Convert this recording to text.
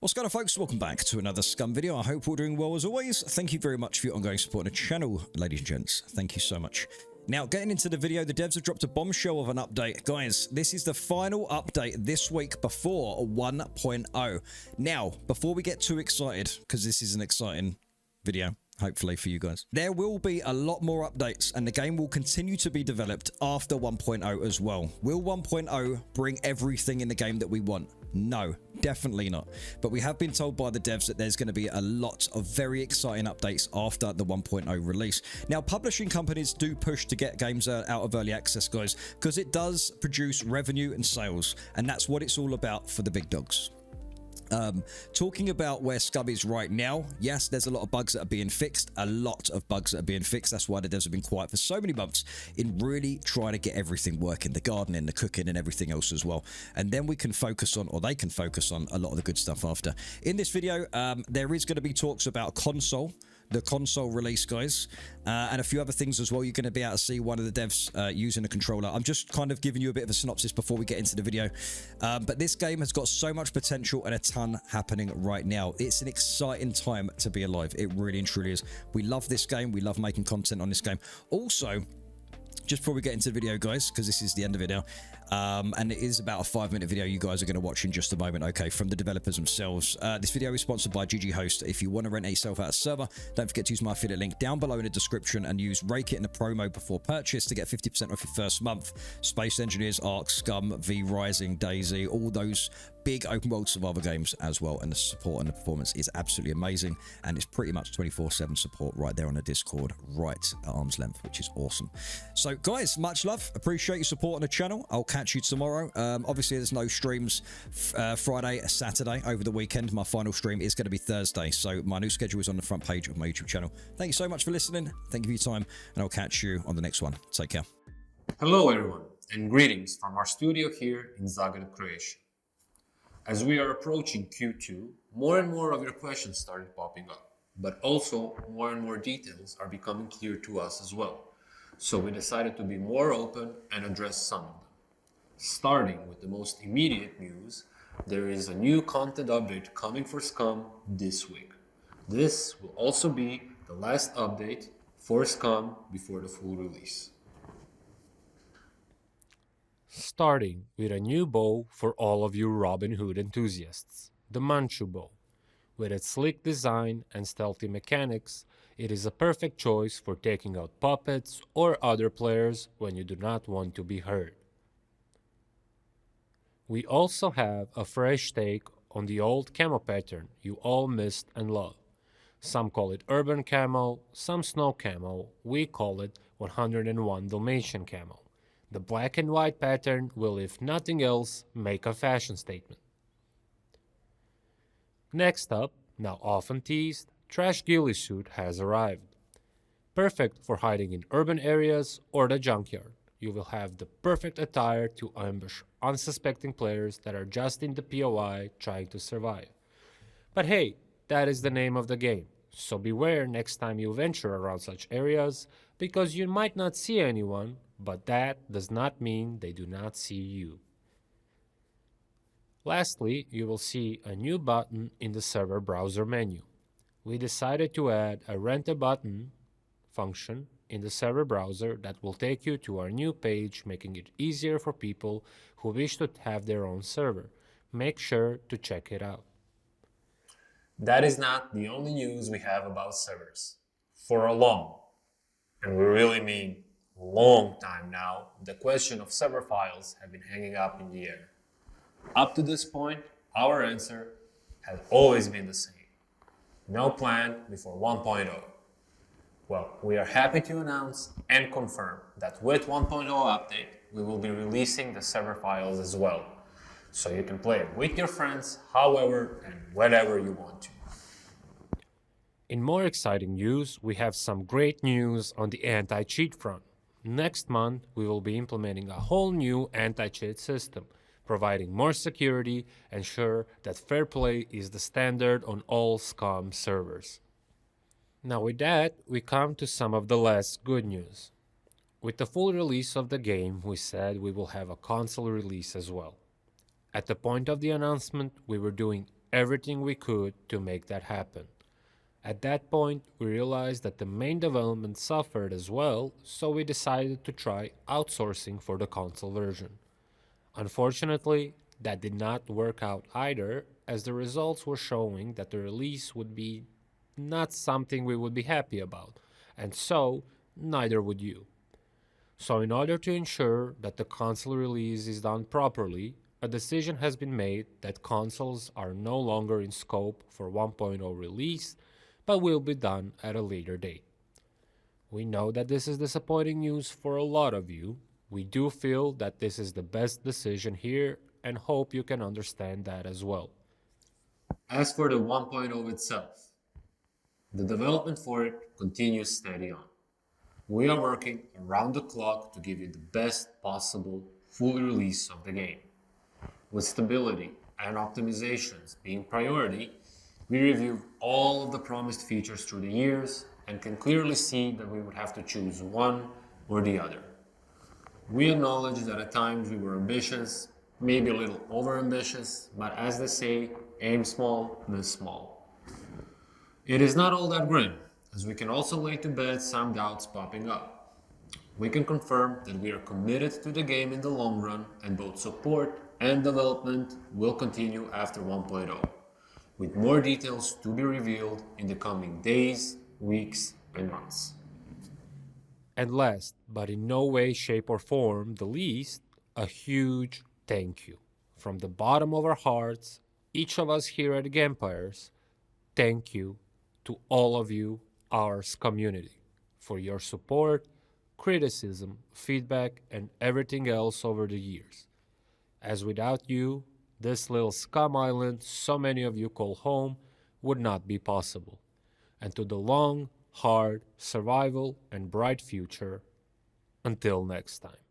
What's going on, folks? Welcome back to another Scum video. I hope we're doing well as always. Thank you very much for your ongoing support on the channel, ladies and gents. Thank you so much. Now, getting into the video, the devs have dropped a bombshell of an update. Guys, this is the final update this week before 1.0. Now, before we get too excited, because this is an exciting video, hopefully for you guys, there will be a lot more updates and the game will continue to be developed after 1.0 as well. Will 1.0 bring everything in the game that we want? No, definitely not. But we have been told by the devs that there's going to be a lot of very exciting updates after the 1.0 release. Now, publishing companies do push to get games out of early access, guys, because it does produce revenue and sales, and that's what it's all about for the big dogs. Talking about where Scum is right now, yes, there's a lot of bugs that are being fixed, a lot of bugs that are being fixed. That's why the devs have been quiet for so many months in really trying to get everything working, the gardening, the cooking, and everything else as well. And then we can focus on, or they can focus on, a lot of the good stuff after. In this video, there is going to be talks about the console release, guys, and a few other things as well. You're going to be able to see one of the devs using a controller. I'm just kind of giving you a bit of a synopsis before we get into the video, but this game has got so much potential and a ton happening right now. It's an exciting time to be alive. It really and truly is. We love this game. We love making content on this game. Also, just before we get into the video, guys, because this is the end of it now, and it is about a 5-minute video you guys are going to watch in just a moment, okay, from the developers themselves. This video is sponsored by GG Host. If you want to rent yourself out a server, don't forget to use my affiliate link down below in the description and use RayKit in the promo before purchase to get 50% off your first month. Space Engineers, Ark, Scum, V Rising, DayZ, all those big open world survival games as well, and the support and the performance is absolutely amazing, and it's pretty much 24/7 support right there on the Discord, right at arm's length, which is awesome. So guys, much love, appreciate your support on the channel. I'll catch you tomorrow. Obviously there's no streams Friday, Saturday over the weekend. My final stream is going to be Thursday, so my new schedule is on the front page of my YouTube channel. Thank you so much for listening, thank you for your time, and I'll catch you on the next one. Take care. Hello everyone, and greetings from our studio here in Zagreb, Croatia. As we are approaching Q2, more and more of your questions started popping up, but also more and more details are becoming clear to us as well. So we decided to be more open and address some of them. Starting with the most immediate news, there is a new content update coming for Scum this week. This will also be the last update for Scum before the full release. Starting with a new bow for all of you Robin Hood enthusiasts, the Manchu bow. With its sleek design and stealthy mechanics, it is a perfect choice for taking out puppets or other players when you do not want to be heard. We also have a fresh take on the old camo pattern you all missed and love. Some call it urban camo, some snow camo, we call it 101 Dalmatian camo. The black and white pattern will, if nothing else, make a fashion statement. Next up, now often teased, Trash Ghillie suit has arrived. Perfect for hiding in urban areas or the junkyard. You will have the perfect attire to ambush unsuspecting players that are just in the POI trying to survive. But hey, that is the name of the game, so beware next time you venture around such areas, because you might not see anyone, but that does not mean they do not see you. Lastly, you will see a new button in the server browser menu. We decided to add a Rent a Button function in the server browser that will take you to our new page, making it easier for people who wish to have their own server. Make sure to check it out. That is not the only news we have about servers. For a long, and we really mean long time now, the question of server files have been hanging up in the air. Up to this point, our answer has always been the same. No plan before 1.0. Well, we are happy to announce and confirm that with 1.0 update, we will be releasing the server files as well. So you can play it with your friends, however and whenever you want to. In more exciting news, we have some great news on the anti-cheat front. Next month, we will be implementing a whole new anti-cheat system, providing more security, ensure that fair play is the standard on all Scum servers. Now with that, we come to some of the less good news. With the full release of the game, we said we will have a console release as well. At the point of the announcement, we were doing everything we could to make that happen. At that point, we realized that the main development suffered as well, so we decided to try outsourcing for the console version. Unfortunately, that did not work out either, as the results were showing that the release would be not something we would be happy about, and so neither would you. So, in order to ensure that the console release is done properly, a decision has been made that consoles are no longer in scope for 1.0 release, but will be done at a later date. We know that this is disappointing news for a lot of you. We do feel that this is the best decision here and hope you can understand that as well. As for the 1.0 itself, the development for it continues steady on. We are working around the clock to give you the best possible full release of the game. With stability and optimizations being priority, we reviewed all of the promised features through the years and can clearly see that we would have to choose one or the other. We acknowledge that at times we were ambitious, maybe a little over-ambitious, but as they say, aim small, miss small. It is not all that grim, as we can also lay to bed some doubts popping up. We can confirm that we are committed to the game in the long run, and both support and development will continue after 1.0, with more details to be revealed in the coming days, weeks, and months. And last, but in no way, shape, or form the least, a huge thank you. From the bottom of our hearts, each of us here at Enquiries, thank you to all of you, our community, for your support, criticism, feedback, and everything else over the years. As without you, this little scum island so many of you call home would not be possible. And to the long, hard survival and bright future, until next time.